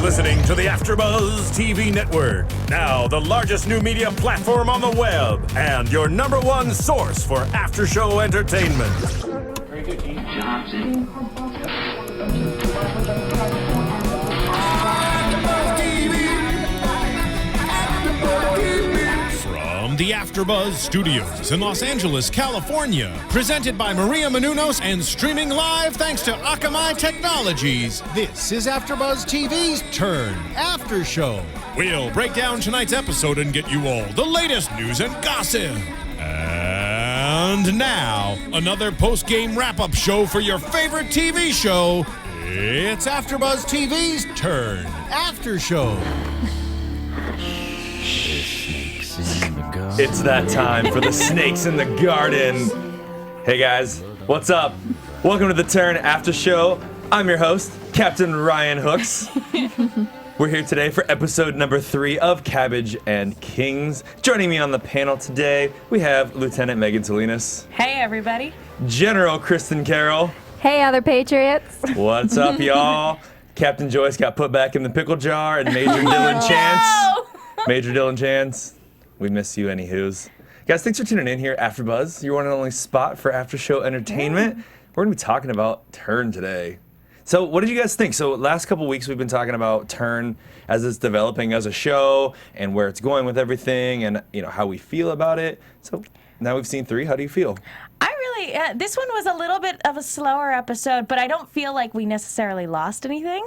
listening to the AFTERBUZZ TV network, now the largest new media platform on the web, and your number one source for after-show entertainment. Very good, Dean. Johnson. From the AFTERBUZZ Studios in Los Angeles, California, presented by Maria Menounos and streaming live thanks to Akamai Technologies, this is AFTERBUZZ TV's Turn After Show. We'll break down tonight's episode and get you all the latest news and gossip. And now, another post-game wrap-up show for your favorite TV show. It's AFTERBUZZ TV's Turn After Show. It's that time for the snakes in the garden. Hey guys, what's up? Welcome to the Turn After Show. I'm your host, Captain Ryan Hooks. We're here today for episode number 3 of Cabbage and Kings. Joining me on the panel today, we have Lieutenant Megan Salinas. Hey everybody. General Kristin Carole. Hey other Patriots. What's up y'all? Captain Joyce got put back in the pickle jar, and Major Dylan Chance. Major Dylan Chance. We miss you, anywho's. Guys, thanks for tuning in here, AfterBuzz, your one and only spot for after-show entertainment. We're going to be talking about Turn today. So what did you guys think? So last couple weeks we've been talking about Turn as it's developing as a show and where it's going with everything and how we feel about it. So now we've seen 3. How do you feel? This one was a little bit of a slower episode, but I don't feel like we necessarily lost anything.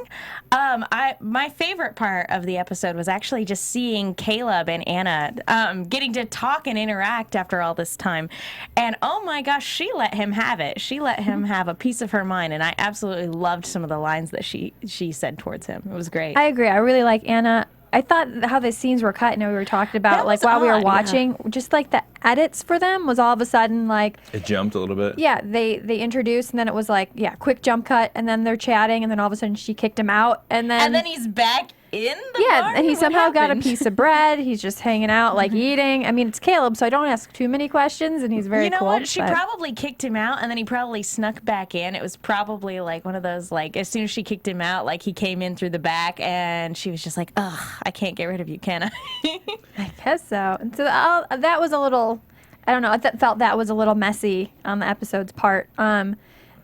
My favorite part of the episode was actually just seeing Caleb and Anna getting to talk and interact after all this time. And oh my gosh, she let him have it. She let him have a piece of her mind, and I absolutely loved some of the lines that she said towards him. It was great. I agree. I really like Anna. I thought how the scenes were cut, we were talking about, like, while we were watching, just like the edits for them was all of a sudden like... It jumped a little bit. Yeah, they introduced, and then it was like, quick jump cut, and then they're chatting, and then all of a sudden she kicked him out, and then he's back in the bar? and he somehow got a piece of bread. He's just hanging out, like eating. I mean, it's Caleb, so I don't ask too many questions, and he's very You know cool. what? She probably kicked him out, and then he probably snuck back in. It was probably like one of those, like, as soon as she kicked him out, like, he came in through the back, and she was just like, ugh, I can't get rid of you, can I? I guess so. And so that was a little, I don't know, I felt that was a little messy on the episode's part.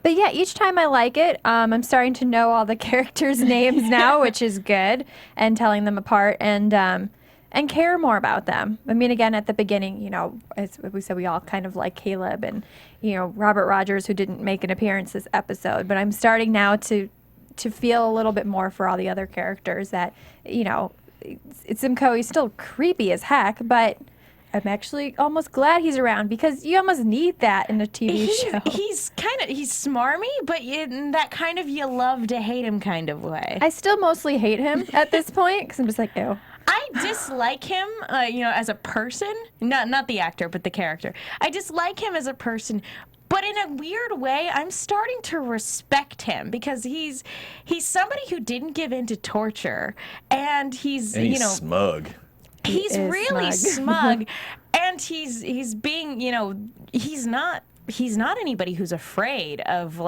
But yeah, each time I like it. I'm starting to know all the characters' names now, which is good, and telling them apart and care more about them. I mean, again, at the beginning, as we said, we all kind of like Caleb and, Robert Rogers, who didn't make an appearance this episode. But I'm starting now to feel a little bit more for all the other characters that, Simcoe, he's still creepy as heck, but I'm actually almost glad he's around because you almost need that in a TV show. He's smarmy, but in that kind of you love to hate him kind of way. I still mostly hate him at this point because I'm just like, ew. I dislike him, as a person. Not the actor, but the character. I dislike him as a person. But in a weird way, I'm starting to respect him because he's somebody who didn't give in to torture, and he's smug. He's really smug, and he's being, he's not anybody who's afraid of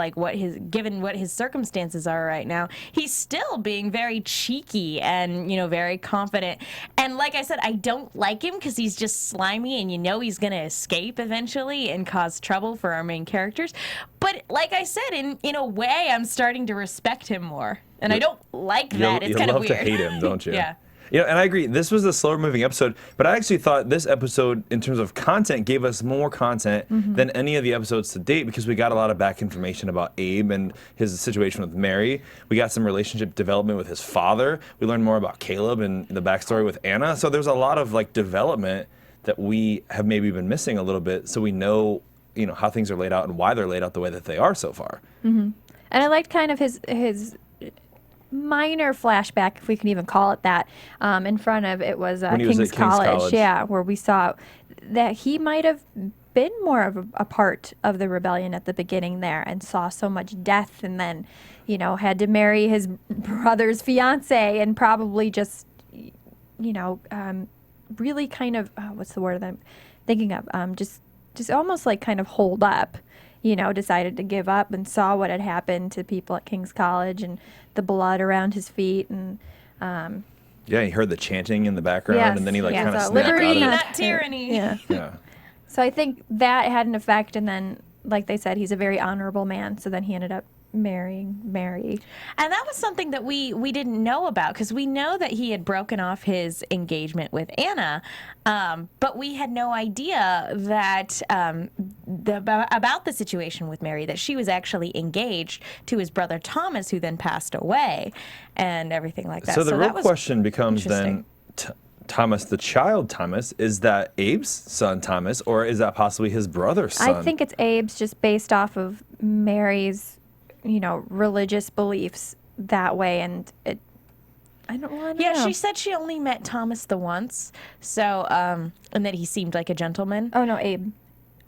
given what his circumstances are right now. He's still being very cheeky and, very confident. And like I said, I don't like him because he's just slimy and he's going to escape eventually and cause trouble for our main characters. But like I said, in a way, I'm starting to respect him more. And I don't like that. It's kind of weird. You love to hate him, don't you? Yeah. And I agree. This was a slower moving episode, but I actually thought this episode, in terms of content, gave us more content than any of the episodes to date because we got a lot of back information about Abe and his situation with Mary. We got some relationship development with his father. We learned more about Caleb and the backstory with Anna. So there's a lot of development that we have maybe been missing a little bit, so we know how things are laid out and why they're laid out the way that they are so far. And I liked kind of his minor flashback, if we can even call it that, in front of it was King's College. Yeah, where we saw that he might have been more of a part of the rebellion at the beginning there and saw so much death and then, had to marry his brother's fiance and probably just, really kind of, what's the word that I'm thinking of? Just almost like kind of hold up. Decided to give up and saw what had happened to people at King's College and the blood around his feet. And Yeah, he heard the chanting in the background, Yes, and then he like yeah. kind of So snapped liberty, out of it. not tyranny. Yeah. Yeah. So I think that had an effect, and then, like they said, he's a very honorable man. So then he ended up marrying Mary. And that was something that we didn't know about, because we know that he had broken off his engagement with Anna, but we had no idea that about the situation with Mary, that she was actually engaged to his brother Thomas, who then passed away, and everything like that. So the real that was question becomes interesting. then, Thomas, the child Thomas, is that Abe's son Thomas, or is that possibly his brother's son? I think it's Abe's, just based off of Mary's, religious beliefs that way, and I don't know. Yeah, she said she only met Thomas the once, so and that he seemed like a gentleman. Oh no, Abe.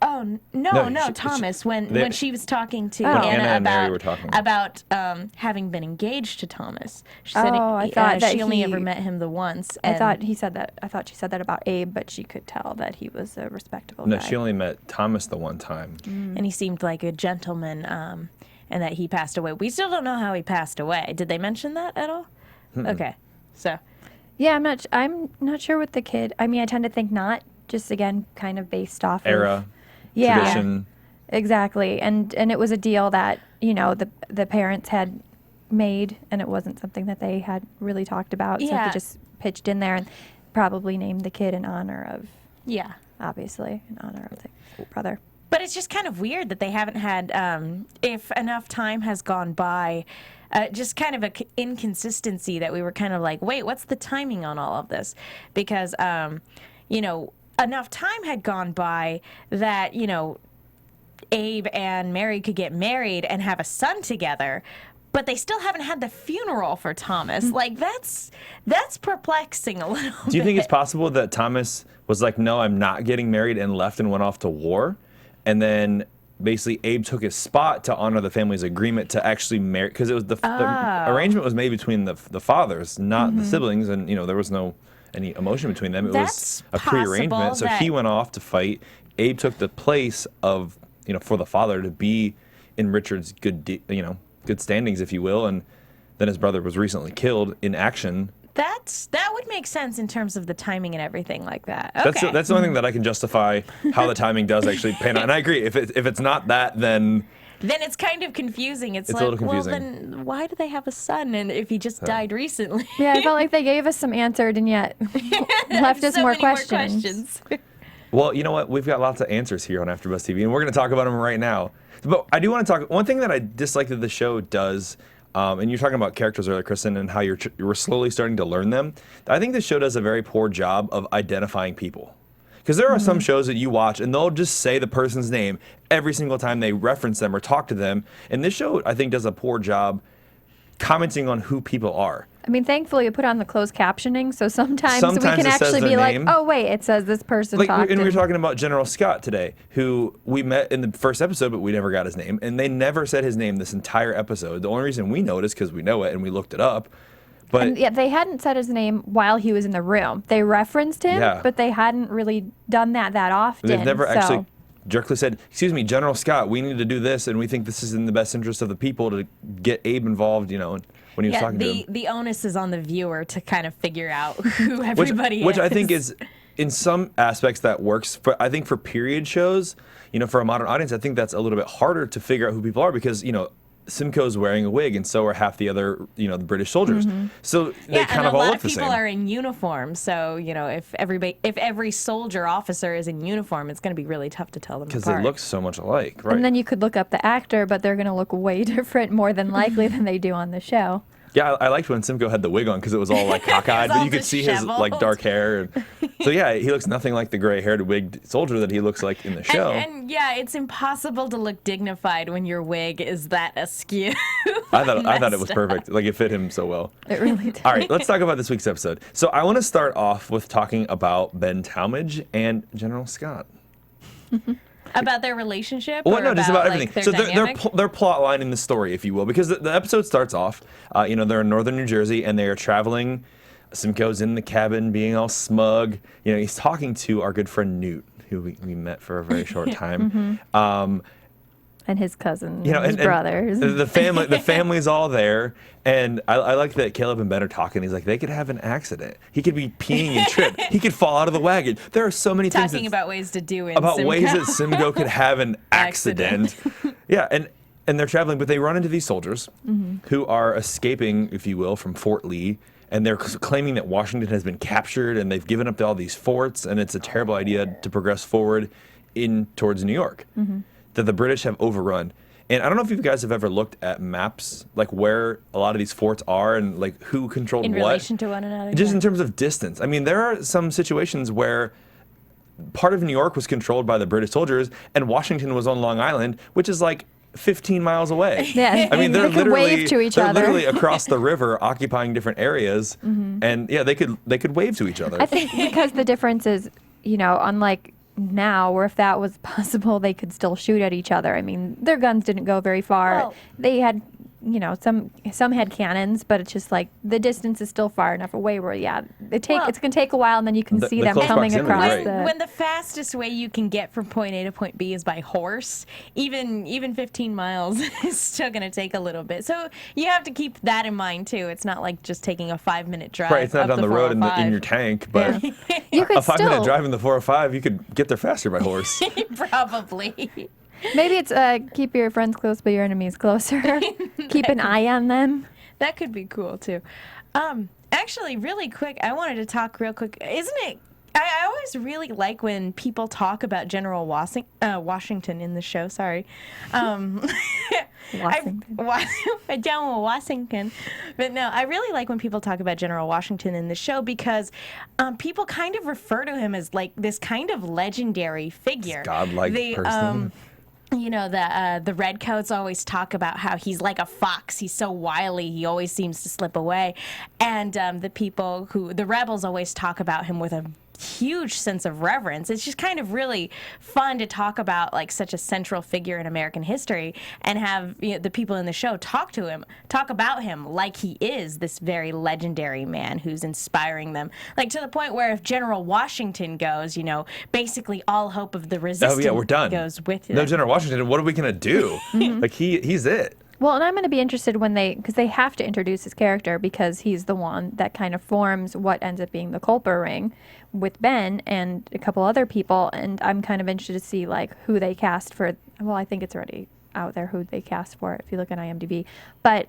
Oh no, Thomas. When she was talking to Anna Anna and Mary about were talking. having been engaged to Thomas, she said I thought that she only he- ever met him the once. I And thought he said that. I thought she said that about Abe, but she could tell that he was a respectable No, guy. she only met Thomas the one time. and he seemed like a gentleman, and that he passed away. We still don't know how he passed away. Did they mention that at all? Okay, so Yeah, I'm not sure with the kid. I mean, I tend to think not. Just again, kind of based off Era, of yeah, tradition. exactly. And it was a deal that the parents had made, and it wasn't something that they had really talked about. So Yeah. he just pitched in there and probably named the kid in honor of, yeah. obviously, in honor of the brother. But it's just kind of weird that they haven't had, if enough time has gone by, just kind of an inconsistency that we were kind of like, wait, what's the timing on all of this? Because, enough time had gone by that, Abe and Mary could get married and have a son together, but they still haven't had the funeral for Thomas. Like, that's perplexing a little bit. Do you think it's possible that Thomas was like, no, I'm not getting married, and left and went off to war? And then basically Abe took his spot to honor the family's agreement to actually marry, because it was the arrangement was made between the fathers, not the siblings, and there was no any emotion between them. It That's was a pre-arrangement. possible So that- he went off to fight. Abe took the place of for the father to be in Richard's good standings, if you will, and then his brother was recently killed in action. That would make sense in terms of the timing and everything like that. Okay. That's the only thing that I can justify how the timing does actually pan out. And I agree. If it's not that, then Then it's kind of confusing. It's a like, little confusing. well, then why do they have a son? And if he just died recently, Yeah, I felt like they gave us some answered and yet left us so more many questions. well, you know what? We've got lots of answers here on AfterBuzz TV, and we're going to talk about them right now. But I do want to talk. One thing that I dislike that the show does. And you're talking about characters earlier, Kristin, and how you're slowly starting to learn them. I think the show does a very poor job of identifying people. Because there are some shows that you watch, and they'll just say the person's name every single time they reference them or talk to them. And this show, I think, does a poor commenting on who people are. I mean, thankfully, you put on the closed captioning, so sometimes we Sometimes can it says actually their be like, name. oh, wait, it says this person talked. And we were talking about General Scott today, who we met in the first episode, but we never got his name. And they never said his name this entire episode. The only reason we noticed, because we know it and we looked it up. But And yeah, they hadn't said his name while he was in the room. They referenced him, Yeah. but they hadn't really done that often. they've never so. actually directly said, excuse me, General Scott, we need to do this, and we think this is in the best interest of the people to get Abe involved, when he was talking to him. the onus is on the viewer to kind of figure out who everybody is. Which I think is, in some aspects, that works. I think for period shows, for a modern audience, I think that's a little bit harder to figure out who people are because, Simcoe's wearing a wig, and so are half the other, the British soldiers. So they kind of all look the people same. are in uniform. So if every soldier officer is in uniform, it's going to be really tough to tell them Because apart. they look so much alike, right? And then you could look up the actor, but they're going to look way different more than likely than they do on the show. Yeah, I liked when Simcoe had the wig on because it was all like cockeyed, all but you could see his disheveled. dark hair. And, so yeah, he looks nothing like the gray-haired wigged soldier that he looks like in the show. And yeah, it's impossible to look dignified when your wig is that askew. I thought it was messed perfect. Like it fit him so well. It really did. All right, let's talk about this week's episode. So I want to start off with talking about Ben Talmadge and General Scott. About their relationship? Well, or no, just about like, everything. their So dynamic? their plot line in the story, if you will, because the episode starts off, they're in northern New Jersey and they are traveling. Simcoe's in the cabin being all smug. He's talking to our good friend Newt, who we met for a very short time. And And his cousin, you know, his brothers. The family's all there, and I like that Caleb and Ben are talking. He's like, they could have an accident. He could be peeing and trip. He could fall out of the wagon. There are so many things Talking about ways to do it. about ways that Simcoe could have an accident. Yeah, and they're traveling, but they run into these soldiers who are escaping, if you will, from Fort Lee. And they're claiming that Washington has been captured, and they've given up all these forts, and it's a terrible idea to progress forward towards New York. That the British have overrun. And I don't know if you guys have ever looked at maps, like where a lot of these forts are and like who controlled in what. relation to one another. Just in terms of distance. I mean, there are some situations where part of New York was controlled by the British soldiers and Washington was on Long Island, which is like 15 miles away. Yeah, I mean, they're they could literally wave to each they're other. literally across the river, occupying different areas, and yeah, they could wave to each other. I think because the difference is, you know, unlike now, where if that was possible, they could still shoot at each other. I mean, their guns didn't go very far. Well, they had, you know, some had cannons, but it's just like the distance is still far enough away where, yeah, it's gonna take a while, and then you can see the them close coming proximity, across right. When the fastest way you can get from point A to point B is by horse, even 15 miles is still going to take a little bit. So you have to keep that in mind too. It's not like just taking a 5-minute drive. Right, it's not up down the road in 405. your tank, but you could a 5-minute still drive in the 405, you could get there faster by horse. Probably. maybe it's keep your friends close but your enemies closer. Keep an eye on them. That could be cool too. Actually, really quick, I wanted to talk real quick. Isn't it? I always really like when people talk about General Washington in the show. Sorry. General Washington. But no, I really like when people talk about General Washington in the show because people kind of refer to him as like this kind of legendary figure. Godlike person. You know, the redcoats always talk about how he's like a fox. He's so wily. He always seems to slip away. And the rebels always talk about him with a huge sense of reverence. It's just kind of really fun to talk about like such a central figure in American history and have the people in the show talk about him like he is this very legendary man who's inspiring them. Like to the point where if General Washington goes, you know, basically all hope of the resistance we're done. goes with it. No General Washington, what are we gonna do? Like he's it. Well, and I'm going to be interested because they have to introduce his character because he's the one that kind of forms what ends up being the Culper ring with Ben and a couple other people. And I'm kind of interested to see like who they cast for. Well, I think it's already out there who they cast for it if you look at IMDb. But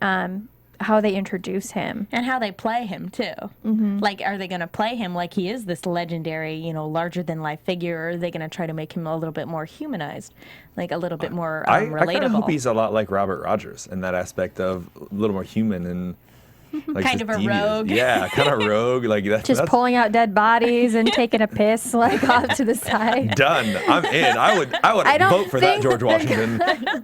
how they introduce him. And how they play him, too. Like, are they going to play him like he is this legendary, you know, larger-than-life figure, or are they going to try to make him a little bit more humanized, like a little bit more relatable? I kind of hope he's a lot like Robert Rogers in that aspect of a little more human and like kind of a devious. rogue. Yeah, kind of rogue. Like Just pulling out dead bodies and taking a piss like off to the side. Done. I'm in. I would vote for that George Washington.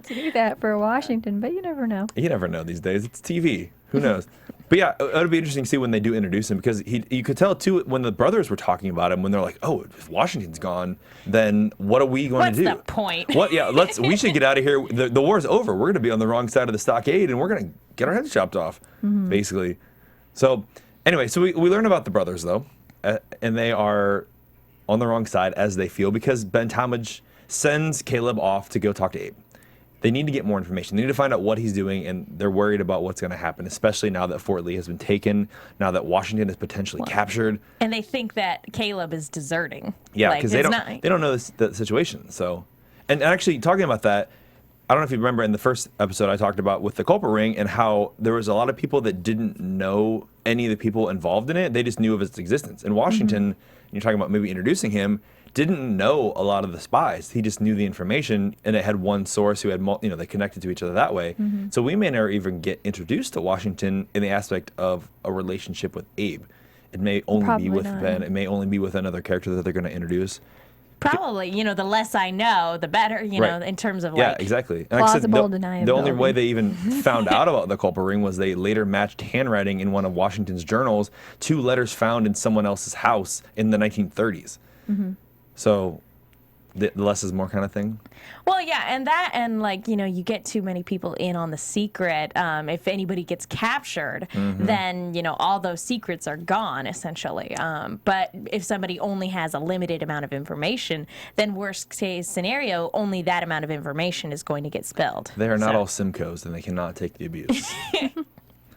Do that for Washington, but you never know. You never know these days. It's TV. Who knows? But yeah, it would be interesting to see when they do introduce him because you could tell too when the brothers were talking about him when they're like, "Oh, if Washington's gone, then what are we going to do? What's the point?" What? Yeah, we should get out of here. The war's over. We're going to be on the wrong side of the stockade and we're going to get our heads chopped off, basically. So anyway, so we learn about the brothers though, and they are on the wrong side as they feel because Ben Talmadge sends Caleb off to go talk to Abe. They need to get more information. They need to find out what he's doing, and they're worried about what's going to happen, especially now that Fort Lee has been taken, now that Washington is potentially captured. And they think that Caleb is deserting. Yeah, like, because they don't know the situation. So, and actually talking about that, I don't know if you remember in the first episode I talked about with the Culper ring and how there was a lot of people that didn't know any of the people involved in it. They just knew of its existence. In Washington, you're talking about maybe introducing him, didn't know a lot of the spies. He just knew the information, and it had one source who had, they connected to each other that way. So we may never even get introduced to Washington in the aspect of a relationship with Abe. It may only be with Ben. It may only be with another character that they're going to introduce. Probably, the less I know, the better, know, in terms of Yeah, exactly. And plausible deniability. The only way they even found out about the Culper ring was they later matched handwriting in one of Washington's journals to letters found in someone else's house in the 1930s. So the less is more kind of thing. Well, yeah, and like, you get too many people in on the secret. If anybody gets captured, then, all those secrets are gone, essentially. But if somebody only has a limited amount of information, then worst case scenario, only that amount of information is going to get spilled. They are not all Simcoes, and they cannot take the abuse.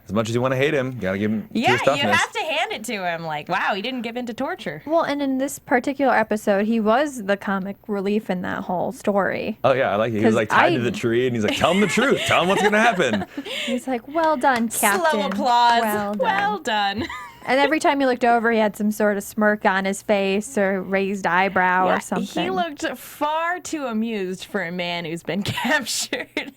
As much as you want to hate him, you got to give him to his toughness. You have to hand it to him. Like, wow, he didn't give in to torture. Well, and in this particular episode, he was the comic relief in that whole story. Oh, yeah, I like it. He was like tied to the tree, and he's like, tell him the truth. Tell him what's going to happen. He's like, well done, Captain. Slow applause. Well done. Well done. And every time he looked over, he had some sort of smirk on his face or raised eyebrow or something. He looked far too amused for a man who's been captured.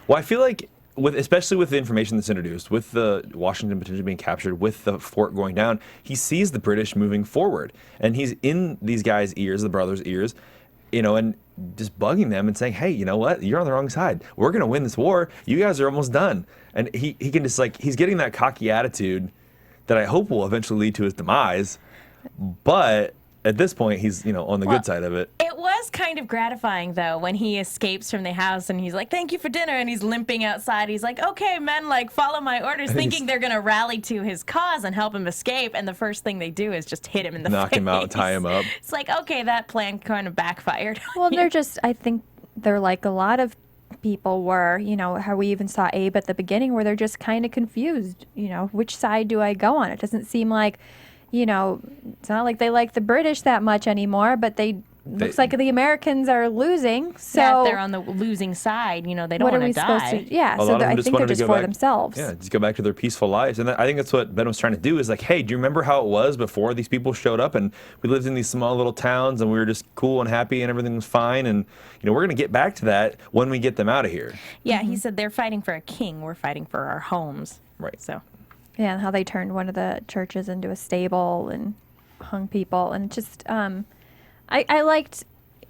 Well, I feel like, especially with the information that's introduced, with the Washington potentially being captured, with the fort going down, he sees the British moving forward. And he's in these guys' ears, the brothers' ears, and just bugging them and saying, hey, you know what? You're on the wrong side. We're going to win this war. You guys are almost done. And he can just, he's getting that cocky attitude that I hope will eventually lead to his demise. But at this point, he's, on the good side of it. It was kind of gratifying, though, when he escapes from the house and he's like, thank you for dinner. And he's limping outside. He's like, okay, men, follow my orders, thinking they're going to rally to his cause and help him escape. And the first thing they do is just hit him in the face. Knock him out, tie him up. It's like, okay, that plan kind of backfired. Well, I think they're like a lot of people were, how we even saw Abe at the beginning, where they're just kind of confused, which side do I go on? It doesn't seem like, it's not like they like the British that much anymore, but looks like the Americans are losing. So yeah, if they're on the losing side, they don't want to die. Yeah, so I think they're just for themselves. Yeah, just go back to their peaceful lives. And I think that's what Ben was trying to do is like, hey, do you remember how it was before these people showed up and we lived in these small little towns and we were just cool and happy and everything was fine? And, we're going to get back to that when we get them out of here. Yeah, he said they're fighting for a king. We're fighting for our homes. Right. So. Yeah, and how they turned one of the churches into a stable and hung people. And just, I liked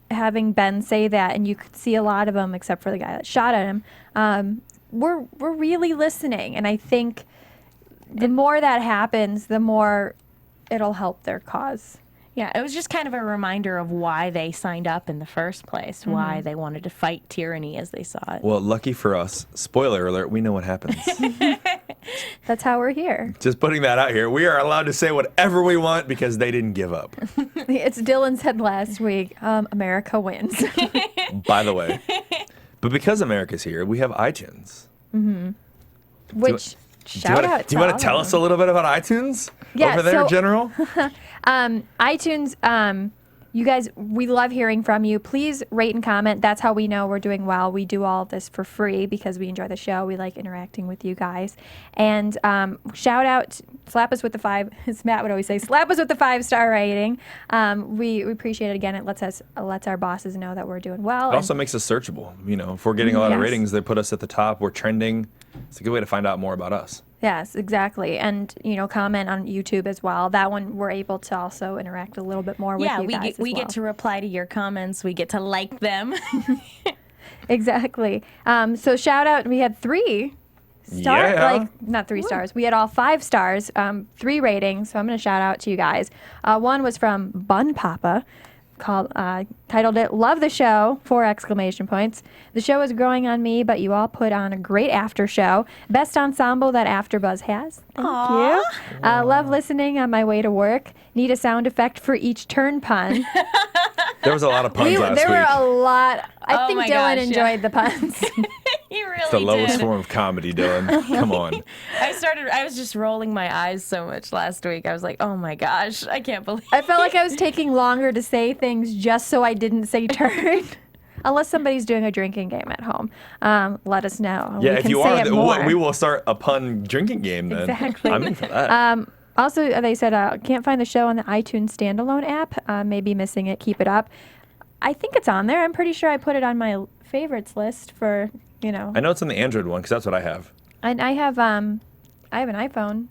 having Ben say that, and you could see a lot of them, except for the guy that shot at him. We're really listening, and I think the more that happens, the more it'll help their cause. Yeah, it was just kind of a reminder of why they signed up in the first place, why they wanted to fight tyranny as they saw it. Well, lucky for us, spoiler alert, we know what happens. That's how we're here. Just putting that out here. We are allowed to say whatever we want because they didn't give up. It's Dylan said last week, America wins. By the way. But because America's here, we have iTunes. Mm-hmm. Which, shout out to Do you want to tell us a little bit about iTunes over there, General? iTunes, you guys, we love hearing from you. Please rate and comment. That's how we know we're doing well. We do all of this for free because we enjoy the show. We like interacting with you guys. And shout out, slap us with the 5, as Matt would always say, slap us with the 5-star rating. We appreciate it. Again, it lets our bosses know that we're doing well. It also makes us searchable. If we're getting a lot of ratings, they put us at the top. We're trending. It's a good way to find out more about us. Yes, exactly. And, comment on YouTube as well. That one we're able to also interact a little bit more with you guys. We get to reply to your comments. We get to like them. Exactly. So shout out, we had 3 stars, not 3 stars. We had all 5 stars, 3 ratings. So I'm going to shout out to you guys. One was from Bun Papa. Titled it "Love the Show!" 4 exclamation points. The show is growing on me, but you all put on a great after show. Best ensemble that AfterBuzz has. Thank you. Love listening on my way to work. Need a sound effect for each turn pun. There was a lot of puns last week. There were a lot. I think Dylan enjoyed the puns. He really It's the lowest did. form of comedy, Dylan. Come on. I was just rolling my eyes so much last week. I was like, oh my gosh, I can't believe I felt like I was taking longer to say things just so I didn't say turn. Unless somebody's doing a drinking game at home, let us know. Yeah, we if can you say are, it more. we will start a pun drinking game then. Exactly. I'm in for that. Also, they said, can't find the show on the iTunes standalone app. Maybe missing it. Keep it up. I think it's on there. I'm pretty sure I put it on my favorites list for, I know it's on the Android one because that's what I have. And I have an iPhone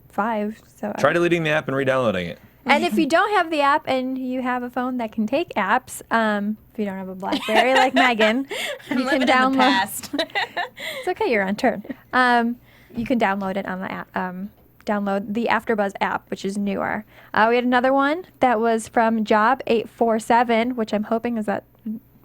5. So Try deleting the app and re-downloading it. And if you don't have the app and you have a phone that can take apps, if you don't have a BlackBerry like Megan, you can download. It's okay, you're on turn. You can download it on the app, download the AfterBuzz app, which is newer. We had another one that was from Job 847, which I'm hoping is that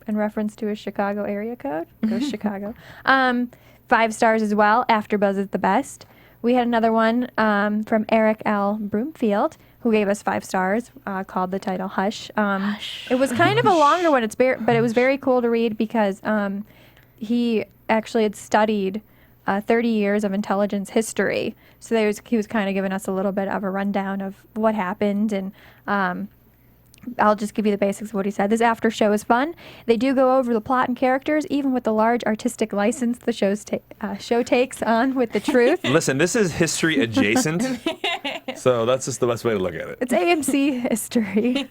in reference to a Chicago area code. Go Chicago. 5 stars as well. AfterBuzz is the best. We had another one from Eric L. Broomfield, who gave us 5 stars, called the title Hush. Hush. It was kind of a longer one, but it was very cool to read because he actually had studied 30 years of intelligence history. So he was kind of giving us a little bit of a rundown of what happened. And I'll just give you the basics of what he said. This after show is fun. They do go over the plot and characters, even with the large artistic license the show takes on with the truth. Listen, this is history adjacent, so that's just the best way to look at it. It's AMC history,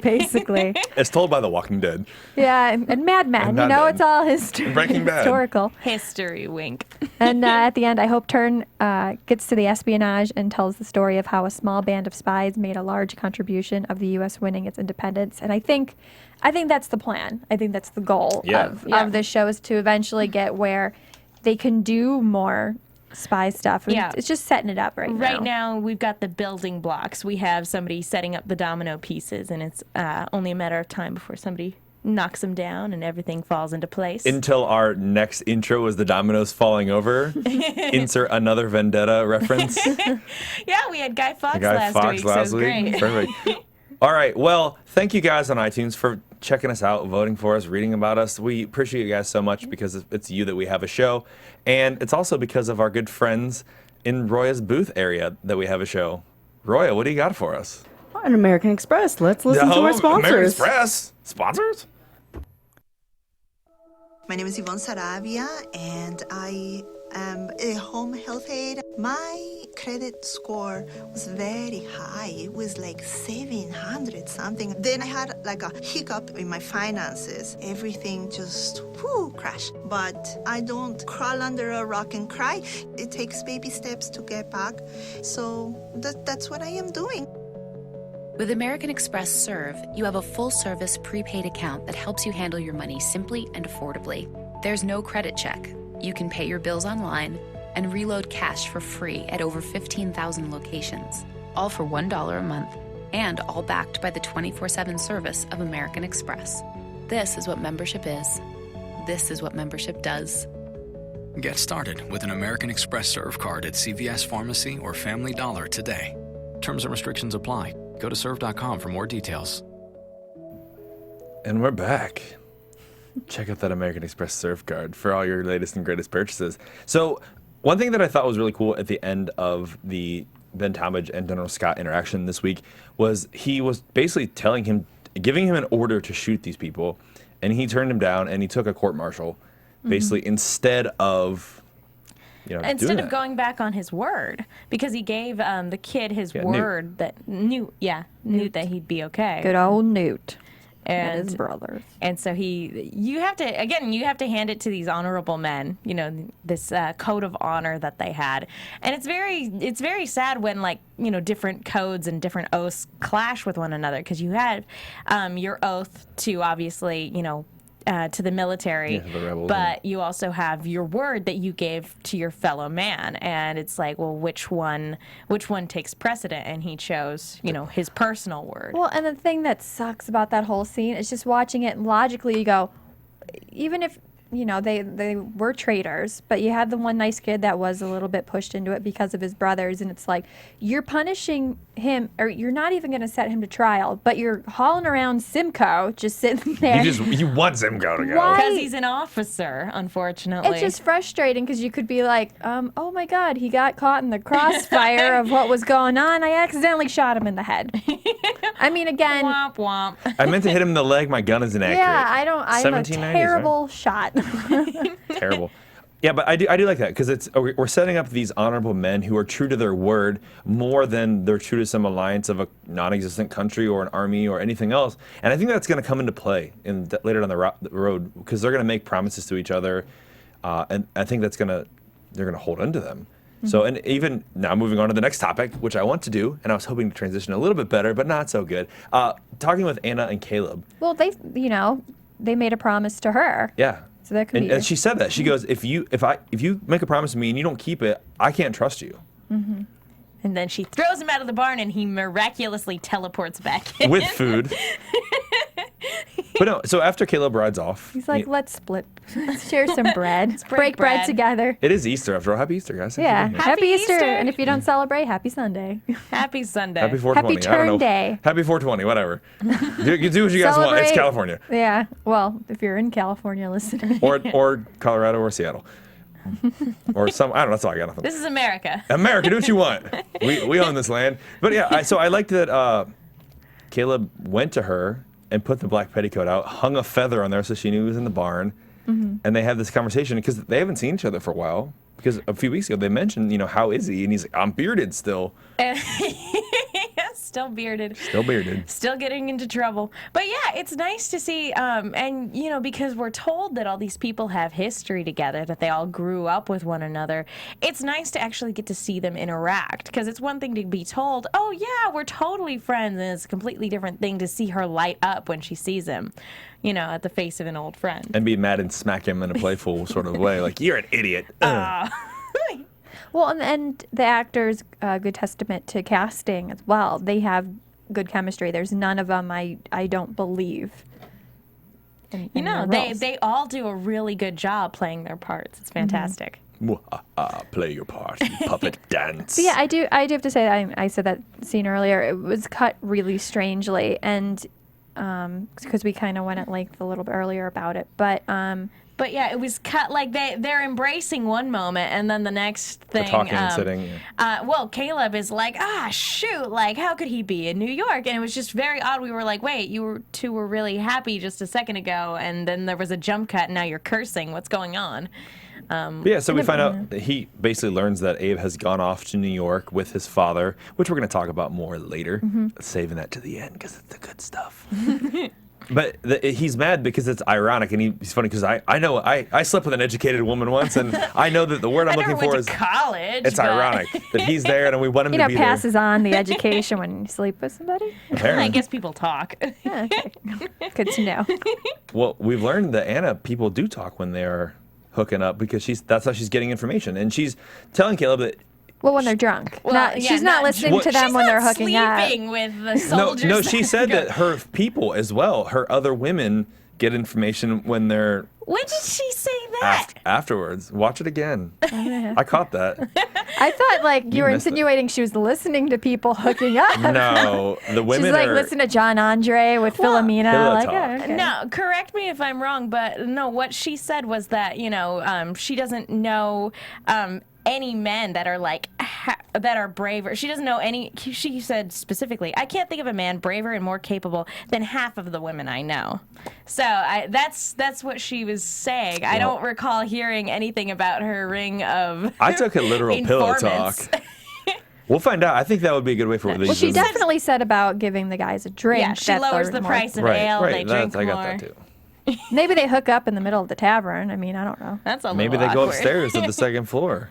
basically. It's told by The Walking Dead. Yeah, and Mad Men. Mad Men. It's all history. Breaking Bad. Historical. History wink. And at the end, I hope Turn gets to the espionage and tells the story of how a small band of spies made a large contribution of the U.S. winning its independence. And I think that's the plan. I think that's the goal of this show, is to eventually get where they can do more spy stuff. Yeah. It's just setting it up right now. Right now, we've got the building blocks. We have somebody setting up the domino pieces, and it's only a matter of time before somebody knocks them down and everything falls into place. Until our next intro is the dominoes falling over. Insert another Vendetta reference. Yeah, we had Guy Fawkes last week, so it was great. Perfect. All right. Well, thank you guys on iTunes for checking us out, voting for us, reading about us. We appreciate you guys so much because it's you that we have a show. And it's also because of our good friends in Roya's booth area that we have a show. Roya, what do you got for us? On American Express. Let's listen to our sponsors. American Express. Sponsors? My name is Yvonne Saravia, and I am a home health aide. My credit score was very high. It was like 700 something. Then I had like a hiccup in my finances. Everything just crashed. But I don't crawl under a rock and cry. It takes baby steps to get back. So that's what I am doing. With American Express Serve, you have a full-service prepaid account that helps you handle your money simply and affordably. There's no credit check. You can pay your bills online and reload cash for free at over 15,000 locations, all for $1 a month, and all backed by the 24/7 service of American Express. This is what membership is. This is what membership does. Get started with an American Express Serve card at CVS Pharmacy or Family Dollar today. Terms and restrictions apply. Go to serve.com for more details. And we're back. Check out that American Express Serve card for all your latest and greatest purchases. So one thing that I thought was really cool at the end of the Ben Talmadge and General Scott interaction this week was he was basically giving him an order to shoot these people, and he turned him down and he took a court-martial basically instead of going back on his word, because he gave the kid his word that Newt that he'd be okay. Good old Newt and his brothers. And so you have to hand it to these honorable men, this code of honor that they had. And it's very sad when different codes and different oaths clash with one another, because you had your oath to obviously, to the military, the rebels, but you also have your word that you gave to your fellow man, and it's like, well, which one takes precedent? And he chose, his personal word. Well, and the thing that sucks about that whole scene is just watching it, and logically you go, even if they were traitors, but you had the one nice kid that was a little bit pushed into it because of his brothers, and it's like, you're punishing him, or you're not even going to set him to trial, but you're hauling around Simcoe just sitting there. You want Simcoe to go. Because he's an officer, unfortunately. It's just frustrating, because you could be like, oh my God, he got caught in the crossfire of what was going on. I accidentally shot him in the head. I mean, again, womp womp. I meant to hit him in the leg. My gun is inaccurate. Yeah, I'm a terrible shot. Terrible. Yeah, but I do like that, because we're setting up these honorable men who are true to their word more than they're true to some alliance of a non-existent country or an army or anything else. And I think that's going to come into play later down the road, because they're going to make promises to each other, and I think they're going to hold into them. So, and even now, moving on to the next topic, which I want to do, and I was hoping to transition a little bit better, but not so good. Talking with Anna and Caleb. Well, they made a promise to her. Yeah. So that could be. And she said that. She goes, if you make a promise to me and you don't keep it, I can't trust you. And then she throws him out of the barn, and he miraculously teleports back in. With food. But no, so after Caleb rides off, He's like, let's split. Let's share some bread. Break bread bread. together. it is Easter after all. Happy Easter, guys. Thanks for Yeah. being here. Happy Easter. Easter. And if you don't celebrate, happy Sunday. Happy Sunday. Happy 420. Happy I don't know. Turn Day. Happy 420, whatever. You do what you guys want. It's Celebrate. California. Yeah. Well, if you're in California listening. Or Colorado or Seattle. Or some, I don't know, that's all I got. Nothing. This is America. America, do what you want. We own this land. But yeah, so I liked that Caleb went to her and put the black petticoat out, hung a feather on there so she knew he was in the barn. And they had this conversation because they haven't seen each other for a while. Because a few weeks ago they mentioned, how is he? And he's like, I'm bearded still. Still bearded. Still bearded. Still getting into trouble. But yeah, it's nice to see, and because we're told that all these people have history together, that they all grew up with one another, it's nice to actually get to see them interact. Because it's one thing to be told, oh yeah, we're totally friends, and it's a completely different thing to see her light up when she sees him, at the face of an old friend. And be mad and smack him in a playful sort of way, like, you're an idiot. Well, and the actors, good testament to casting as well. They have good chemistry. There's none of them I don't believe. In their roles. They all do a really good job playing their parts. It's fantastic. Play your part, you puppet dance. But yeah, I do have to say that I said that scene earlier. It was cut really strangely, and because we kind of went at length a little bit earlier about it, but. But yeah, it was cut like they're embracing one moment, and then the next thing. They're talking and sitting. Well, Caleb is like, shoot, like how could he be in New York? And it was just very odd. We were like, wait, you two were really happy just a second ago, and then there was a jump cut, and now you're cursing. What's going on? Yeah, so we find out that he basically learns that Abe has gone off to New York with his father, which we're going to talk about more later. Saving that to the end because it's the good stuff. But he's mad because it's ironic, and he's funny because I know I slept with an educated woman once, and I know that the word I'm looking for is college. It's ironic that he's there and we want him to be there. passes on the education when you sleep with somebody. Apparently. I guess people talk. Yeah, okay. Good to know. Well, we've learned that Anna, people do talk when they're hooking up because that's how she's getting information, and she's telling Caleb that. Well, when they're drunk. Well, She's not listening to them when they're hooking up. Sleeping with the soldiers. No, she said that her people as well, her other women, get information when they're. When did she say that? Afterwards. Watch it again. I caught that. I thought you were missed it. insinuating she was listening to people hooking up. No, the women She's like, are. listen to John Andre with Philomena. Pillow Like, talk. oh, okay. No, correct me if I'm wrong, but no, what she said was that, she doesn't know any men that are that are braver. She doesn't know any. She said specifically, I can't think of a man braver and more capable than half of the women I know. So that's what she was saying. I don't recall hearing anything about her ring of. I took it literal pillow talk. We'll find out. I think that would be a good way for these. Well, she definitely said about giving the guys a drink. Yeah, she lowers the price of Right, ale. right. They drink I more. got that too. Maybe they hook up in the middle of the tavern. I mean, I don't know. That's a Maybe little they go awkward. upstairs to the second floor,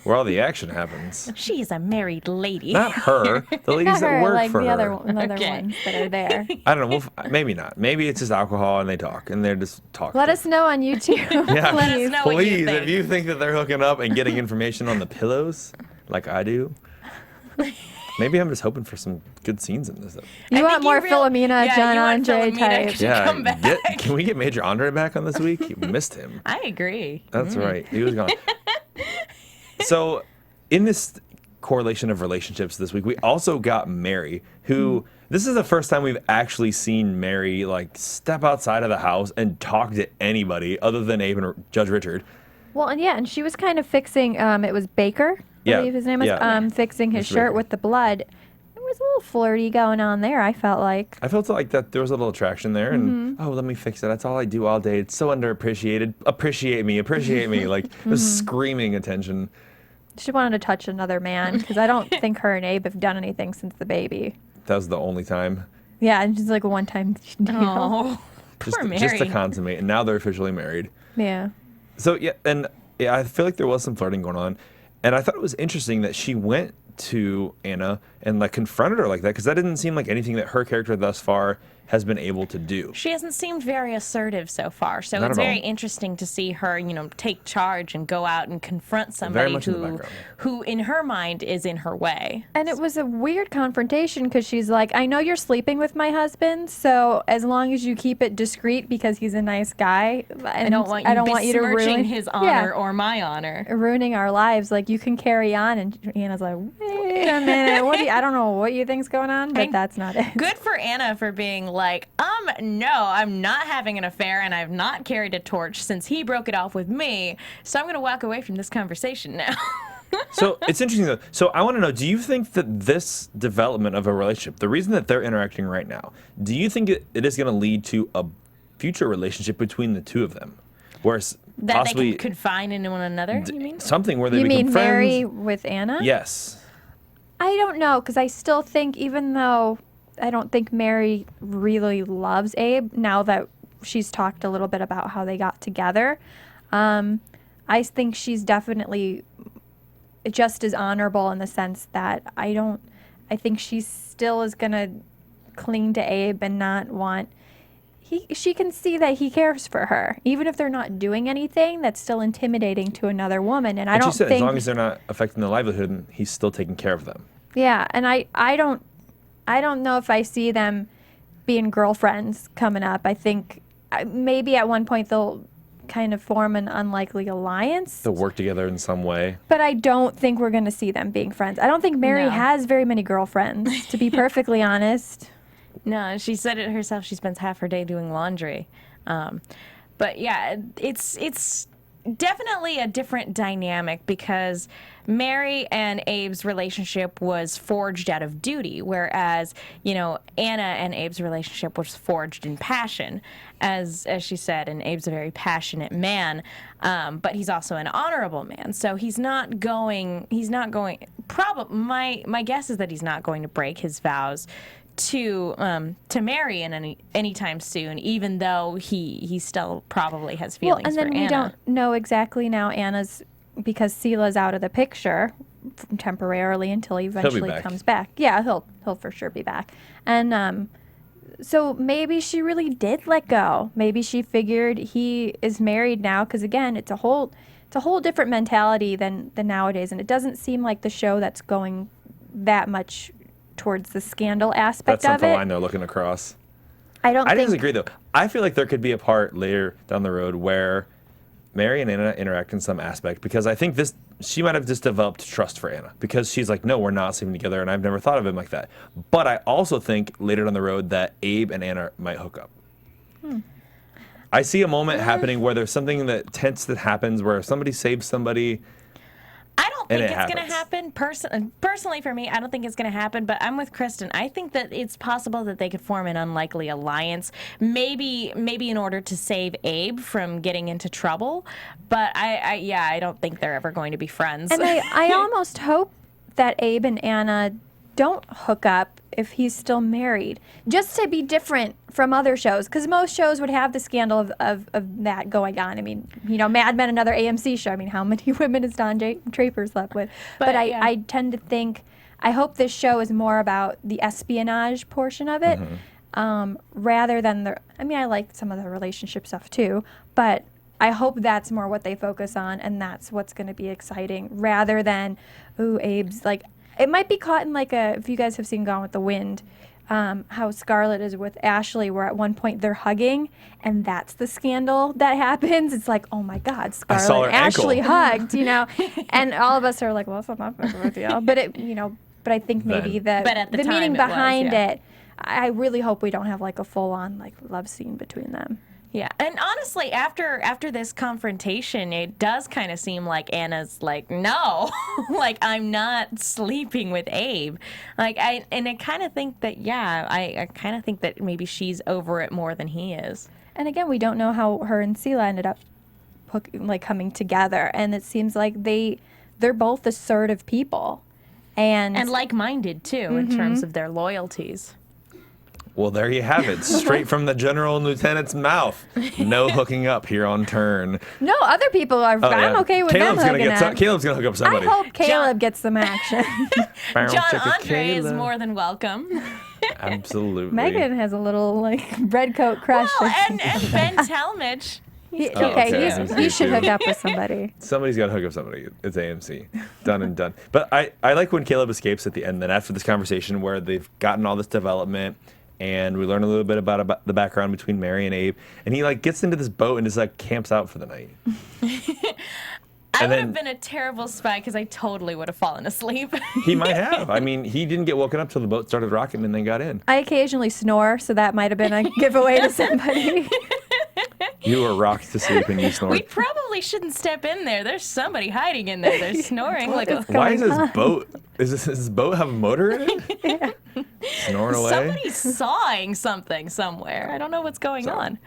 where all the action happens. She's a married lady. Not her. The ladies Not that her, work like for the her. other Okay. ones that are there. I don't know. Maybe not. Maybe it's just alcohol and they talk and they're just talking. Let us know on YouTube. Yeah, Let us know what you please. think. If you think that they're hooking up and getting information on the pillows, like I do, maybe I'm just hoping for some good scenes in this. You want more you Philomena, John you want Andre Philomena type. to Yeah, come back. can we get Major Andre back on this week? You missed him. I agree. That's right. He was gone. So, in this correlation of relationships this week, we also got Mary, who this is the first time we've actually seen Mary step outside of the house and talk to anybody other than Abe and Judge Richard. Well, and she was kind of fixing. It was Baker, I Yeah, believe his name was. yeah. Fixing his Mr. shirt Baker. with the blood. There was a little flirty going on there. I felt like. I felt like that there was a little attraction there, and let me fix it. That's all I do all day. It's so underappreciated. Appreciate me. It was screaming attention. She wanted to touch another man because I don't think her and Abe have done anything since the baby. That was the only time. Yeah, and just like a one-time deal. Oh, poor Mary. Just to consummate, and now they're officially married. Yeah. So I feel like there was some flirting going on, and I thought it was interesting that she went to Anna and like confronted her like that, because that didn't seem like anything that her character thus far has been able to do. She hasn't seemed very assertive so far, so Not it's at all. very interesting to see her, take charge and go out and confront somebody much in the background, who in her mind is in her way. And it was a weird confrontation because she's like, I know you're sleeping with my husband, so as long as you keep it discreet because he's a nice guy, and I don't want you to ruin his honor or my honor. Ruining our lives, like you can carry on. And Anna's like, wait a minute, I don't know what you think's going on, but that's not it. Good for Anna for being like, no, I'm not having an affair and I've not carried a torch since he broke it off with me, so I'm going to walk away from this conversation now. So it's interesting though. So I want to know, do you think that this development of a relationship, the reason that they're interacting right now, do you think it is going to lead to a future relationship between the two of them? Where That possibly they can confine in one another, you mean? something where they You become mean friends? Mary with Anna? Yes. I don't know, because I still think, even though I don't think Mary really loves Abe, now that she's talked a little bit about how they got together, I think she's definitely just as honorable in the sense that I think she still is going to cling to Abe and not want... She can see that he cares for her. Even if they're not doing anything, that's still intimidating to another woman. And I don't She said think... as long as they're not affecting their livelihood, he's still taking care of them. Yeah, and I don't know if I see them being girlfriends coming up. I think maybe at one point they'll kind of form an unlikely alliance. They'll work together in some way. But I don't think we're going to see them being friends. I don't think Mary has very many girlfriends, to be perfectly honest. No, she said it herself. She spends half her day doing laundry. But yeah, it's definitely a different dynamic because Mary and Abe's relationship was forged out of duty, whereas, Anna and Abe's relationship was forged in passion, as she said, and Abe's a very passionate man, but he's also an honorable man. So my guess is that he's not going to break his vows to marry in anytime soon, even though he still probably has feelings and then for we Anna. don't know exactly now because Sela's out of the picture temporarily until he eventually comes back. Yeah, he'll for sure be back. And so maybe she really did let go. Maybe she figured he is married now, because again, it's a whole different mentality than nowadays, and it doesn't seem like the show that's going that much towards the scandal aspect That's not of the it. line they're looking across. I disagree though. I feel like there could be a part later down the road where Mary and Anna interact in some aspect, because I think she might have just developed trust for Anna because she's like, no, we're not sleeping together, and I've never thought of him like that. But I also think later down the road that Abe and Anna might hook up. I see a moment happening where there's something that tense that happens where somebody saves somebody. I don't think it's going to happens. happen. Personally, for me, I don't think it's going to happen, but I'm with Kristin. I think that it's possible that they could form an unlikely alliance, maybe in order to save Abe from getting into trouble, but I don't think they're ever going to be friends. And I almost hope that Abe and Anna don't hook up if he's still married, just to be different from other shows, because most shows would have the scandal of that going on. I mean, Mad Men, another AMC show. I mean, how many women has Don Draper slept with? But I tend to think, I hope this show is more about the espionage portion of it, rather than I like some of the relationship stuff too, but I hope that's more what they focus on, and that's what's going to be exciting, rather than, Abe's like... It might be caught in if you guys have seen Gone with the Wind, how Scarlett is with Ashley, where at one point they're hugging, and that's the scandal that happens. It's like, oh my God, Scarlett and Ashley hugged, and all of us are like, well, that's not that big of a deal. But but I think maybe the meaning behind it, I really hope we don't have a full-on love scene between them. Yeah, and honestly, after this confrontation, it does kind of seem like Anna's like, no, I'm not sleeping with Abe. I kind of think that, I kind of think that maybe she's over it more than he is. And again, we don't know how her and Sela ended up coming together, and it seems like they're both assertive people, and like-minded too in terms of their loyalties. Well, there you have it. Straight from the general and lieutenant's mouth. No hooking up here on turn. No, other people are. Oh, I'm yeah. okay with Caleb's them gonna hooking get up. Caleb's going to hook up somebody. I hope Caleb gets some action. John Andre is more than welcome. Absolutely. Megan has a little like red coat crush. Well, and Ben Talmadge. He should hook up with somebody. Somebody's got to hook up somebody. It's AMC. Done and done. But I like when Caleb escapes at the end, then after this conversation where they've gotten all this development and we learn a little bit about the background between Mary and Abe, and he like gets into this boat and just like camps out for the night. I would have been a terrible spy because I totally would have fallen asleep. He might have. I mean, he didn't get woken up till the boat started rocking and then got in. I occasionally snore, so that might have been a giveaway to somebody. You were rocked to sleep and you snored. We probably shouldn't step in there. There's somebody hiding in there. They're snoring like a. Why is this boat? Does this boat have a motor in it? Yeah. Snoring away. Somebody's sawing something somewhere. I don't know what's going on.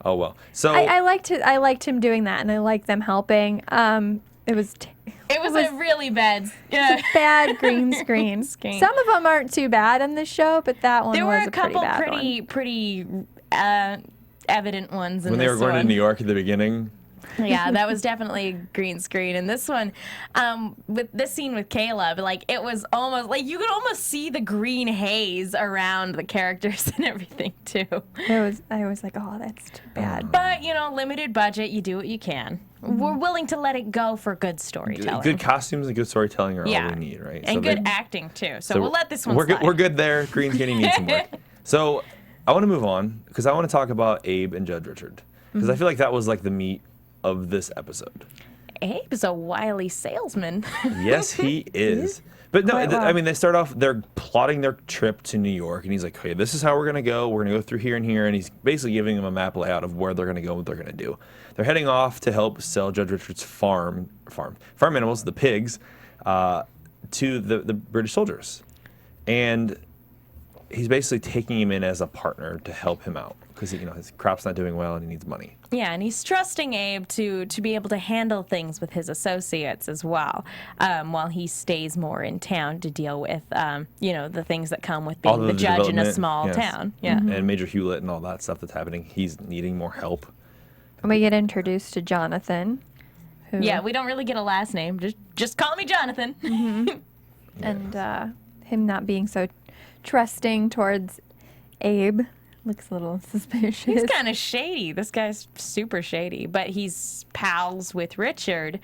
Oh well. So I liked him doing that, and I liked them helping. It was a really bad, bad green screen. Some of them aren't too bad on this show, but that one there was were a couple pretty evident ones. When they were going to New York at the beginning. Yeah, that was definitely a green screen. And this one, with this scene with Caleb, like it was almost like you could almost see the green haze around the characters and everything too. I was like, oh, that's too bad. But limited budget, you do what you can. We're willing to let it go for good storytelling. Good costumes and good storytelling are all we need, right? And good acting too. So we'll let this one slide. We're good there. Green Skinny needs some work. So I want to move on because I want to talk about Abe and Judge Richard because I feel like that was like the meat of this episode. Abe's a wily salesman. Yes, he is. But no, I mean, they start off, they're plotting their trip to New York, and he's like, okay, this is how we're going to go. We're going to go through here and here, and he's basically giving them a map layout of where they're going to go and what they're going to do. They're heading off to help sell Judge Richard's farm animals, the pigs, to the British soldiers. And he's basically taking him in as a partner to help him out because his crop's not doing well and he needs money. Yeah, and he's trusting Abe to be able to handle things with his associates as well, while he stays more in town to deal with, the things that come with being the judge in a small town. Yeah, and Major Hewlett and all that stuff that's happening. He's needing more help. We get introduced to Jonathan. Yeah, we don't really get a last name. Just call me Jonathan. Mm-hmm. And him not being so trusting towards Abe. Looks a little suspicious. He's kind of shady. This guy's super shady, but he's pals with Richard.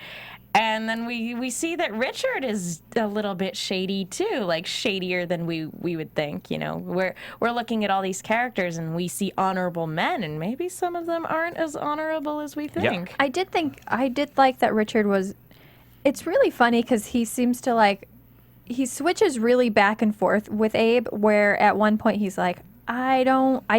And then we see that Richard is a little bit shady too, like shadier than we would think. We're looking at all these characters and we see honorable men, and maybe some of them aren't as honorable as we think. Yeah. I did like that Richard was. It's really funny because he seems to he switches really back and forth with Abe, where at one point he's like, I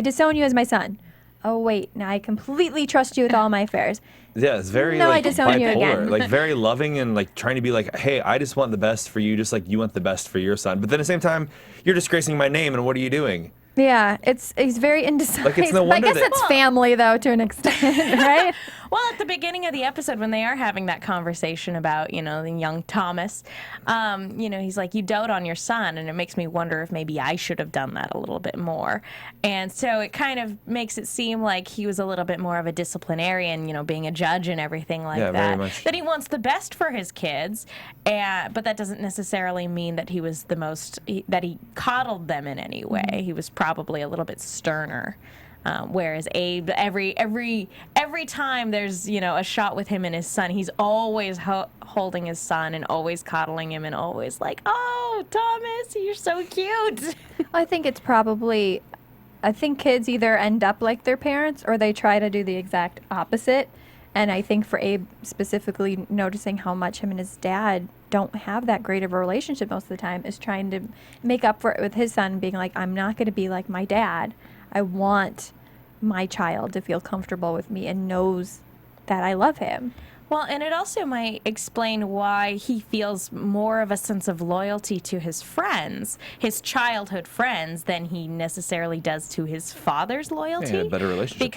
disown you as my son. Oh, wait, now I completely trust you with all my affairs. Yeah, it's very I disown you bipolar, again. very loving and trying to be like, hey, I just want the best for you, just like you want the best for your son. But then at the same time, you're disgracing my name, and what are you doing? Yeah, he's very indecisive. It's no wonder I guess it's family, though, to an extent, right? Well, at the beginning of the episode, when they are having that conversation about, the young Thomas, he's like, you dote on your son, and it makes me wonder if maybe I should have done that a little bit more. And so it kind of makes it seem like he was a little bit more of a disciplinarian, being a judge and everything like that. Very much. That he wants the best for his kids, but that doesn't necessarily mean that he was that he coddled them in any way. Mm-hmm. He was probably a little bit sterner. Whereas Abe, every time there's a shot with him and his son, he's always holding his son and always coddling him and always like, oh, Thomas, you're so cute. I think it's probably, kids either end up like their parents or they try to do the exact opposite. And I think for Abe specifically, noticing how much him and his dad don't have that great of a relationship most of the time is trying to make up for it with his son, being like, I'm not going to be like my dad. I want my child to feel comfortable with me and knows that I love him. Well, and it also might explain why he feels more of a sense of loyalty to his friends, his childhood friends, than he necessarily does to his father's loyalty. Yeah, better relationship.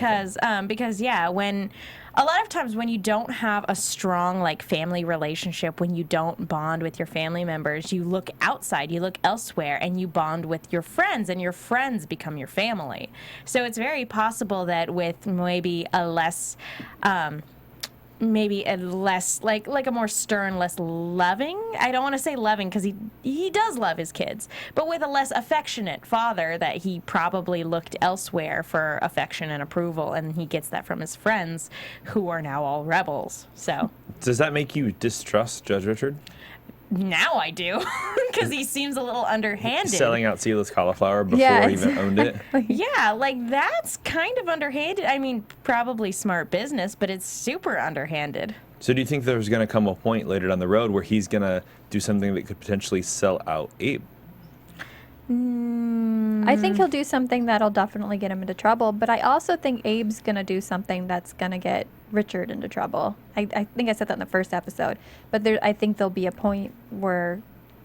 Because when a lot of times when you don't have a strong like family relationship, when you don't bond with your family members, you look outside, you look elsewhere, and you bond with your friends, and your friends become your family. So it's very possible that with maybe a less like a more stern, less loving. I don't want to say loving because he does love his kids, but with a less affectionate father, that he probably looked elsewhere for affection and approval, and he gets that from his friends, who are now all rebels. So does that make you distrust Judge Richard? Now I do, because he seems a little underhanded. Selling out seedless cauliflower before he even owned it. Yeah, like that's kind of underhanded. I mean, probably smart business, but it's super underhanded. So do you think there's going to come a point later down the road where he's going to do something that could potentially sell out Abe? I think he'll do something that'll definitely get him into trouble, but I also think Abe's going to do something that's going to get Richard into trouble. I think I said that in the first episode, but I think there'll be a point where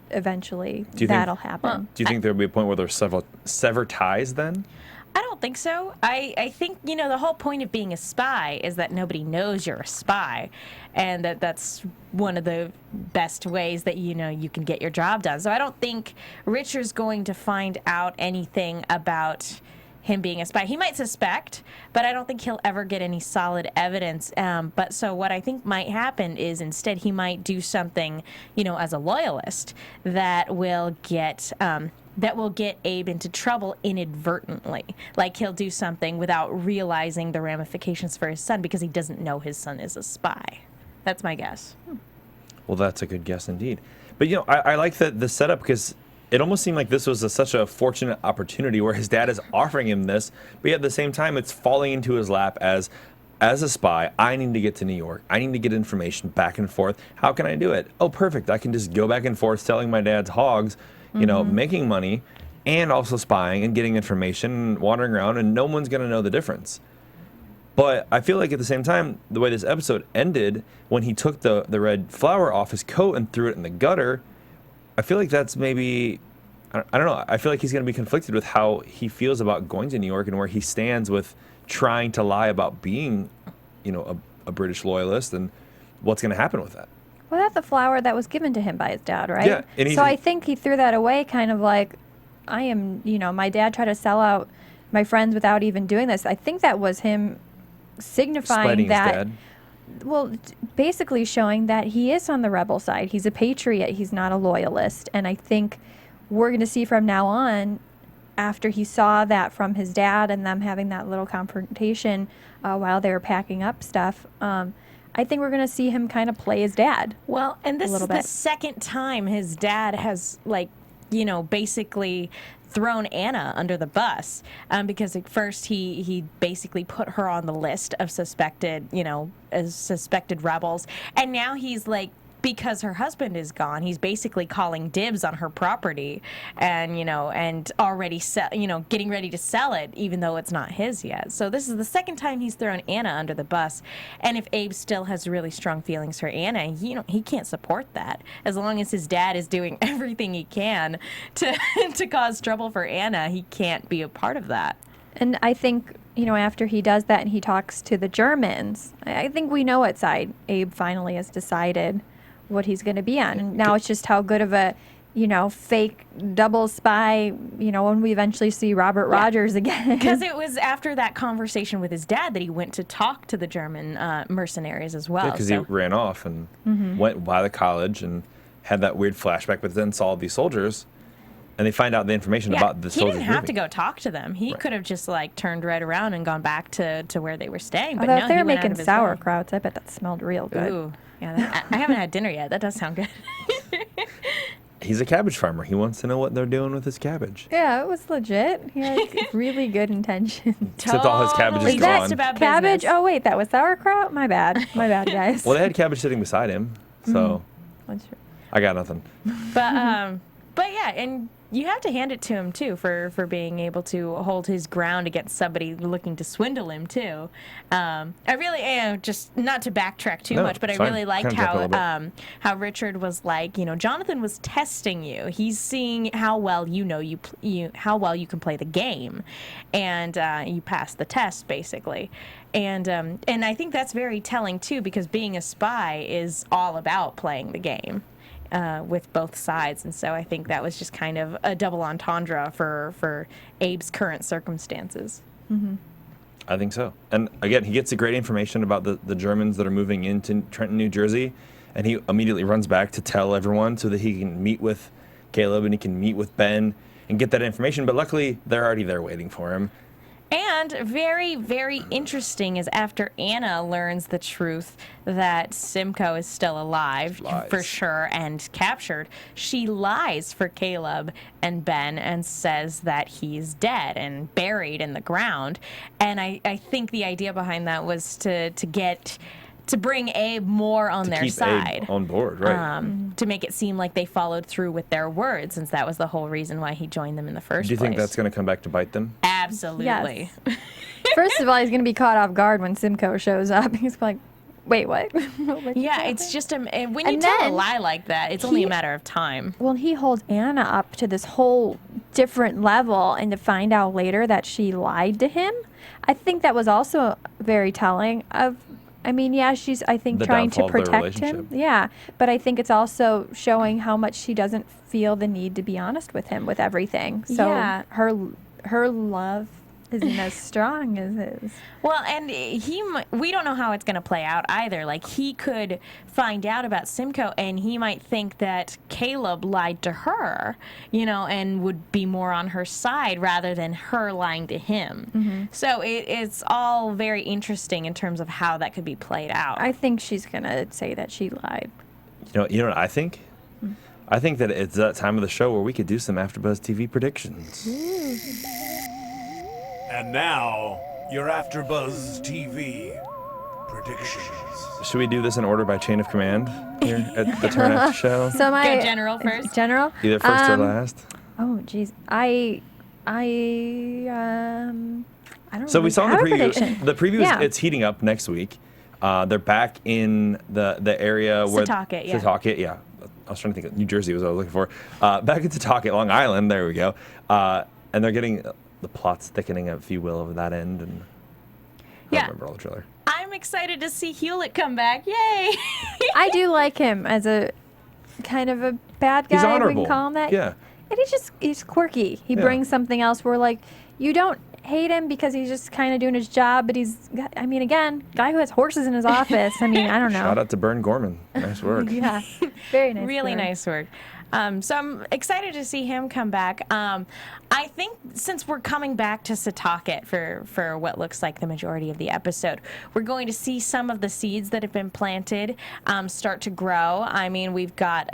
eventually that'll happen. Do you think there'll be a point where there's sever ties then? I don't think so. I think, the whole point of being a spy is that nobody knows you're a spy, and that's one of the best ways that, you can get your job done. So I don't think Richard's going to find out anything about him being a spy. He might suspect, but I don't think he'll ever get any solid evidence. But so what I think might happen is instead he might do something, as a loyalist that will get Abe into trouble inadvertently. Like he'll do something without realizing the ramifications for his son because he doesn't know his son is a spy. That's my guess. Well, that's a good guess indeed. But, I like the setup because it almost seemed like this was such a fortunate opportunity where his dad is offering him this, but yet at the same time it's falling into his lap as a spy. I need to get to New York. I need to get information back and forth. How can I do it? Oh, perfect. I can just go back and forth selling my dad's hogs, making money, and also spying and getting information and wandering around, and no one's going to know the difference. But I feel like at the same time, the way this episode ended, when he took the red flower off his coat and threw it in the gutter, I feel like that's maybe, I don't know, I feel like he's going to be conflicted with how he feels about going to New York and where he stands with trying to lie about being, a British loyalist, and what's going to happen with that. Well, that's the flower that was given to him by his dad, right? Yeah. And so I think he threw that away kind of like, I am, my dad tried to sell out my friends without even doing this. I think that was him signifying Spiting that. His dad. Well, basically showing that he is on the rebel side. He's a patriot. He's not a loyalist. And I think we're going to see from now on, after he saw that from his dad and them having that little confrontation while they were packing up stuff, I think we're going to see him kind of play his dad. Well, and this is the second time his dad has, basically thrown Anna under the bus, because at first he basically put her on the list of suspected rebels, and now he's because her husband is gone, he's basically calling dibs on her property, and and already getting ready to sell it, even though it's not his yet. So this is the second time he's thrown Anna under the bus, and if Abe still has really strong feelings for Anna, he can't support that. As long as his dad is doing everything he can to cause trouble for Anna, he can't be a part of that. And I think, after he does that and he talks to the Germans, I think we know what side Abe finally has decided what he's going to be on. And now it's just how good of a, fake double spy, when we eventually see Robert Rogers again. Because it was after that conversation with his dad that he went to talk to the German mercenaries as well. Yeah, because he ran off and went by the college and had that weird flashback, but then saw these soldiers, and they find out the information about the soldiers. He didn't have to go talk to them. He could have just turned right around and gone back to where they were staying. But although no, if they were went making sauerkrauts, I bet that smelled real good. Ooh. Yeah, I haven't had dinner yet. That does sound good. He's a cabbage farmer. He wants to know what they're doing with his cabbage. Yeah, it was legit. He had really good intentions. Except all his cabbage is gone. Cabbage? Oh, wait, that was sauerkraut? My bad. My bad, guys. Well, they had cabbage sitting beside him, so That's true. I got nothing. But But yeah, and you have to hand it to him too for being able to hold his ground against somebody looking to swindle him too. I really am, just not to backtrack too much, but I really liked how Richard was like, Jonathan was testing you. He's seeing how well how well you can play the game, and you passed the test basically. And I think that's very telling too, because being a spy is all about playing the game. With both sides, and so I think that was just kind of a double entendre for Abe's current circumstances. Mm-hmm. I think so. And again, he gets the great information about the Germans that are moving into Trenton, New Jersey, and he immediately runs back to tell everyone so that he can meet with Caleb and he can meet with Ben and get that information. But luckily, they're already there waiting for him. And very, very interesting is after Anna learns the truth that Simcoe is still alive, for sure, and captured, she lies for Caleb and Ben and says that he's dead and buried in the ground. And I think the idea behind that was to bring Abe more on their side. Abe on board, right. To make it seem like they followed through with their word, since that was the whole reason why he joined them in the first place. Do you think that's going to come back to bite them? Absolutely. Yes. First of all, he's going to be caught off guard when Simcoe shows up. He's like, wait, what? Yeah, it's just when you tell a lie like that, it's only a matter of time. Well, he holds Anna up to this whole different level, and to find out later that she lied to him, I think that was also very telling of. I mean, yeah, she's, I think, trying to protect him. Yeah, but I think it's also showing how much she doesn't feel the need to be honest with him with everything. So yeah. her love isn't as strong as his. Well, and we don't know how it's going to play out either. Like, he could find out about Simcoe, and he might think that Caleb lied to her, and would be more on her side rather than her lying to him. Mm-hmm. So it's all very interesting in terms of how that could be played out. I think she's going to say that she lied. You know what I think? I think that it's that time of the show where we could do some AfterBuzz TV predictions. And now, your AfterBuzz TV predictions. Should we do this in order by chain of command here at the Turn After Show? So Go general first. General? Either first or last? Oh, geez. I don't So we saw in the preview. prediction. The preview it's heating up next week. They're back in the area where Setauket, yeah. I was trying to think of New Jersey was what I was looking for. Back in Setauket, Long Island. There we go. And they're getting the plot's thickening, if you will, of that end. And I don't remember all the trailer. I'm excited to see Hewlett come back. Yay! I do like him as a kind of a bad guy. He's honorable. We can call him that. Yeah. And he's quirky. He brings something else where, like, you don't hate him because he's just kind of doing his job, but again, guy who has horses in his office. I don't know. Shout out to Bern Gorman. Nice work. Yeah, very nice. Really nice work. So I'm excited to see him come back. I think since we're coming back to Setauket for what looks like the majority of the episode, we're going to see some of the seeds that have been planted start to grow. I mean, we've got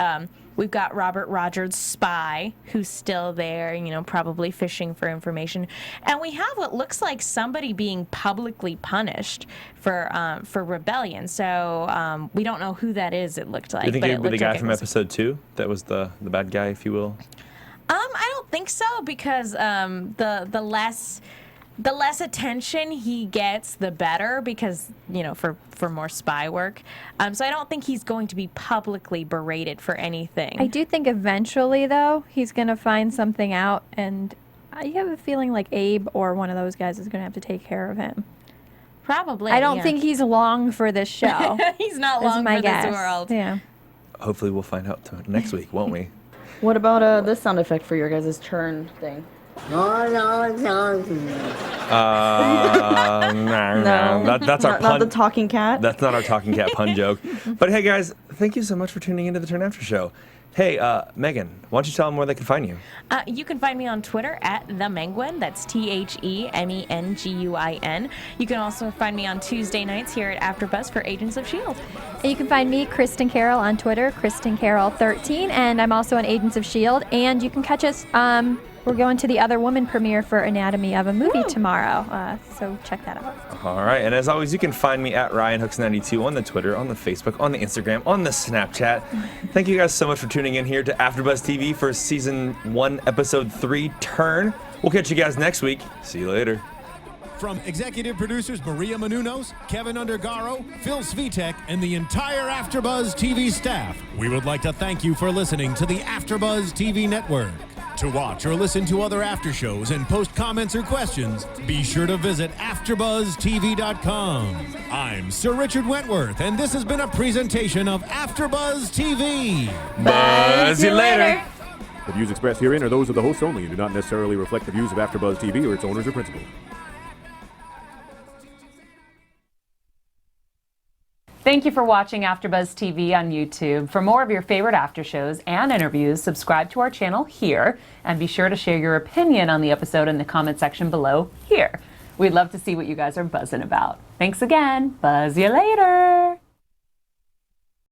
Robert Rogers' spy, who's still there, probably fishing for information. And we have what looks like somebody being publicly punished for rebellion. So we don't know who that is, it looked like. Do you think it would be the guy from episode 2 that was the bad guy, if you will? I don't think so, because the less attention he gets, the better, because, for more spy work. So I don't think he's going to be publicly berated for anything. I do think eventually, though, he's going to find something out, and I have a feeling like Abe or one of those guys is going to have to take care of him. Probably. I don't think he's long for this show. He's not long for this world. Yeah. Hopefully we'll find out next week, won't we? What about this sound effect for your guys' turn thing? No. That's our pun. Not the talking cat. That's not our talking cat pun joke. But hey, guys, thank you so much for tuning into the Turn After Show. Hey, Megan, why don't you tell them where they can find you? You can find me on Twitter at @TheMenguin. That's TheMenguin. You can also find me on Tuesday nights here at AfterBuzz for Agents of S.H.I.E.L.D. And you can find me, Kristin Carole, on Twitter, KristinCarole13, and I'm also on Agents of S.H.I.E.L.D. And you can catch us we're going to the Other Woman premiere for Anatomy of a Movie tomorrow. So check that out. All right, and as always, you can find me at RyanHooks92 on the Twitter, on the Facebook, on the Instagram, on the Snapchat. Thank you guys so much for tuning in here to AfterBuzz TV for Season 1, Episode 3, Turn. We'll catch you guys next week. See you later. From executive producers Maria Menounos, Kevin Undergaro, Phil Svitek, and the entire AfterBuzz TV staff, we would like to thank you for listening to the AfterBuzz TV network. To watch or listen to other after shows and post comments or questions, be sure to visit AfterBuzzTV.com. I'm Sir Richard Wentworth, and this has been a presentation of AfterBuzz TV. Buzz you later. The views expressed herein are those of the hosts only and do not necessarily reflect the views of AfterBuzz TV or its owners or principals. Thank you for watching AfterBuzz TV on YouTube. For more of your favorite after shows and interviews, subscribe to our channel here, and be sure to share your opinion on the episode in the comment section below here. We'd love to see what you guys are buzzing about. Thanks again. Buzz you later.